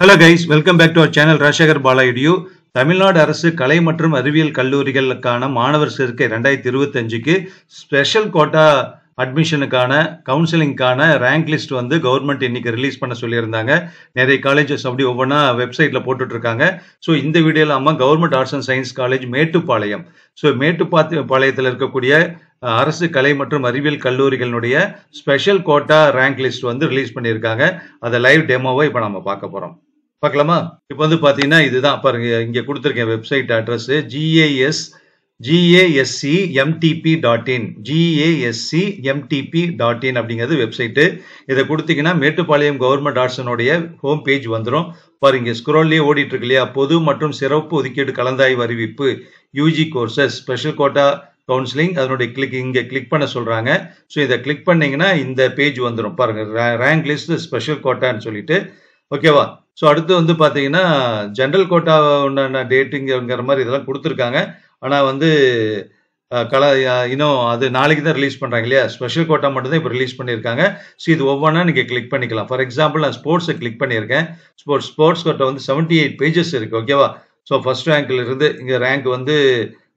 Hello guys, welcome back to our channel Rajshekhar Bala Edu. Tamil Nadu அரசு கலை மற்றும் அறிவியல் கல்லூரிகளுக்கான மாணவர் சேர்க்கை 2025க்கு ஸ்பெஷல் கோட்டா அட்மிஷனுக்கான கவுன்சிலிங்கான ரேங்க் லிஸ்ட் வந்து கவர்மெண்ட் இன்னைக்கு ரிலீஸ் பண்ண சொல்லியிருந்தாங்க. நிறைய காலேஜஸ் அப்படி ஒவ்வொன்றா வெப்சைட்ல போட்டுட்டு இருக்காங்க. ஸோ இந்த வீடியோல அம்மா government arts and science college Mettupalayam. So மேட்டுப்பாளையத்தில் இருக்கக்கூடிய அரசு கலை மற்றும் அறிவியல் கல்லூரிகளுடைய ஸ்பெஷல் கோட்டா ரேங்க் லிஸ்ட் வந்து ரிலீஸ் பண்ணியிருக்காங்க. அதை லைவ் டெமோவை இப்போ நம்ம பார்க்க போறோம். பார்க்கலாமா? இப்போ வந்து பார்த்தீங்கன்னா இதுதான் பாருங்க, இங்கே கொடுத்துருக்கேன் வெப்சைட் அட்ரஸ் gascmtp.in gascmtp.in அப்படிங்கிறது வெப்சைட்டு. இதை கொடுத்தீங்கன்னா மேட்டுப்பாளையம் கவர்மெண்ட் ஆர்ட்ஸனுடைய ஹோம் பேஜ் வந்துடும். பாருங்க, ஸ்க்ரோல்லேயே ஓடிட்டு இருக்கு இல்லையா? பொது மற்றும் சிறப்பு ஒதுக்கீடு கலந்தாய்வு அறிவிப்பு UG courses special quota counselling, அதனுடைய இங்கே கிளிக் பண்ண சொல்றாங்க. ஸோ இதை கிளிக் பண்ணீங்கன்னா இந்த பேஜ் வந்துடும். பாருங்க, ரேங்க் லிஸ்ட் ஸ்பெஷல் கோட்டான்னு சொல்லிட்டு. ஓகேவா? ஸோ அடுத்து வந்து பார்த்தீங்கன்னா ஜென்ரல் கோட்டா உண்டான டேட்டுங்கிற மாதிரி இதெல்லாம் கொடுத்துருக்காங்க. ஆனால் வந்து இன்னும் அது நாளைக்கு தான் ரிலீஸ் பண்ணுறாங்க இல்லையா? ஸ்பெஷல் கோட்டா மட்டும் தான் இப்போ ரிலீஸ் பண்ணியிருக்காங்க. ஸோ இது ஒவ்வொன்றா நீங்கள் கிளிக் பண்ணிக்கலாம். ஃபார் எக்ஸாம்பிள் நான் ஸ்போர்ட்ஸை கிளிக் பண்ணியிருக்கேன். ஸ்போர்ட்ஸ் கோட்டா வந்து 78 பேஜஸ் இருக்குது. ஓகேவா? ஸோ ஃபர்ஸ்ட் ரேங்க்ல இருந்து இங்கே ரேங்க் வந்து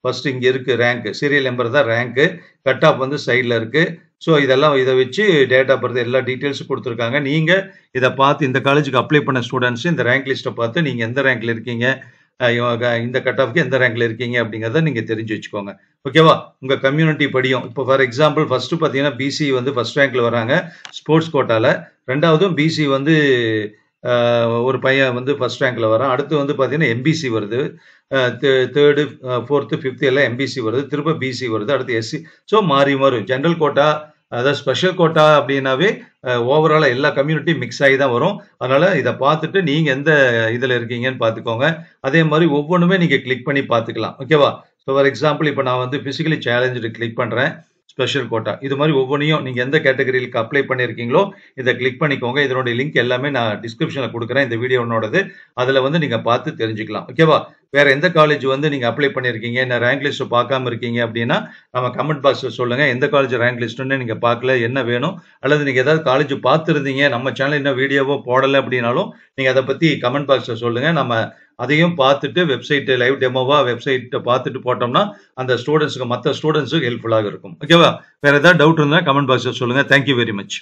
ஃபர்ஸ்ட் இங்கே இருக்குது ரேங்க், சீரியல் நம்பர் தான் ரேங்க்கு, கட் ஆஃப் வந்து சைடில் இருக்குது. ஸோ இதெல்லாம் இதை வச்சு டேட் ஆஃப் பர்த் எல்லா டீட்டெயில்ஸும் கொடுத்துருக்காங்க. நீங்கள் இதை பார்த்து இந்த காலேஜுக்கு அப்ளை பண்ண ஸ்டூடெண்ட்ஸ் இந்த ரேங்க் லிஸ்ட்டை பார்த்து நீங்கள் எந்த ரேங்க்ல இருக்கீங்க, இந்த கட் ஆஃப்க்கு எந்த ரேங்க்ல இருக்கீங்க அப்படிங்கிறத நீங்கள் தெரிஞ்சு வச்சுக்கோங்க. ஓகேவா? உங்கள் கம்யூனிட்டி படியும். இப்போ ஃபார் எக்ஸாம்பிள் ஃபர்ஸ்ட் பார்த்தீங்கன்னா பிசி வந்து ஃபர்ஸ்ட் ரேங்க்ல வராங்க ஸ்போர்ட்ஸ் கோட்டாவில். ரெண்டாவதும் பிசி வந்து ஒரு பையன் வந்து ஃபர்ஸ்ட் ரேங்க்ல வரான். அடுத்து வந்து பார்த்தீங்கன்னா எம்பிசி வருது, தேர்டு ஃபோர்த்து ஃபிஃப்த்து எல்லாம் எம்பிசி வருது, திரும்ப பிசி வருது, அடுத்து எஸ்சி. ஸோ மாறி மாறும். ஜென்ரல் கோட்டா அதாவது ஸ்பெஷல் கோட்டா அப்படின்னாவே ஓவராலாக எல்லா கம்யூனிட்டியும் மிக்ஸ் ஆகி தான் வரும். அதனால இதை பார்த்துட்டு நீங்கள் எந்த இதில் இருக்கீங்கன்னு பார்த்துக்கோங்க. அதே மாதிரி ஒவ்வொன்றுமே நீங்கள் கிளிக் பண்ணி பார்த்துக்கலாம். ஓகேவா? ஸோ ஃபார் எக்ஸாம்பிள் இப்போ நான் வந்து பிசிக்கலி சேலஞ்சு கிளிக் பண்ணுறேன், ஸ்பெஷல் கோட்டா. இது மாதிரி ஒவ்வொன்றையும் நீங்கள் எந்த கேட்டகரிக்கு அப்ளை பண்ணியிருக்கீங்களோ இதை கிளிக் பண்ணிக்கோங்க. இதனுடைய லிங்க் எல்லாமே நான் டிஸ்கிரிப்ஷனில் கொடுக்குறேன் இந்த வீடியோனோடது. அதில் வந்து நீங்கள் பார்த்து தெரிஞ்சுக்கலாம். ஓகேவா? வேற எந்த காலேஜ் வந்து நீங்கள் அப்ளை பண்ணியிருக்கீங்க, நான் ரேங்க் லிஸ்ட் பார்க்காம இருக்கீங்க அப்படின்னா நம்ம கமெண்ட் பாக்ஸில் சொல்லுங்கள். எந்த காலேஜ் ரேங்க் லிஸ்ட்டுன்னு நீங்கள் பார்க்கல, என்ன வேணும், அல்லது நீங்கள் ஏதாவது காலேஜ் பார்த்துருந்தீங்க நம்ம சேனல் இன்னும் வீடியோவோ போடலை அப்படின்னாலும் நீங்கள் அதை பற்றி கமெண்ட் பாக்ஸில் சொல்லுங்கள். நம்ம அதையும் பார்த்துட்டு வெப்சைட் லைவ் டெமோவா வெப்சைட்டை பார்த்துட்டு போட்டோம்னா அந்த ஸ்டூடெண்ட்ஸுக்கு மற்ற ஸ்டூடெண்ட்ஸுக்கு ஹெல்ப்ஃபுல்லாக இருக்கும். ஓகேவா? வேற ஏதாவது டவுட் இருந்தால் கமெண்ட் பாக்ஸில் சொல்லுங்கள். Thank you very much.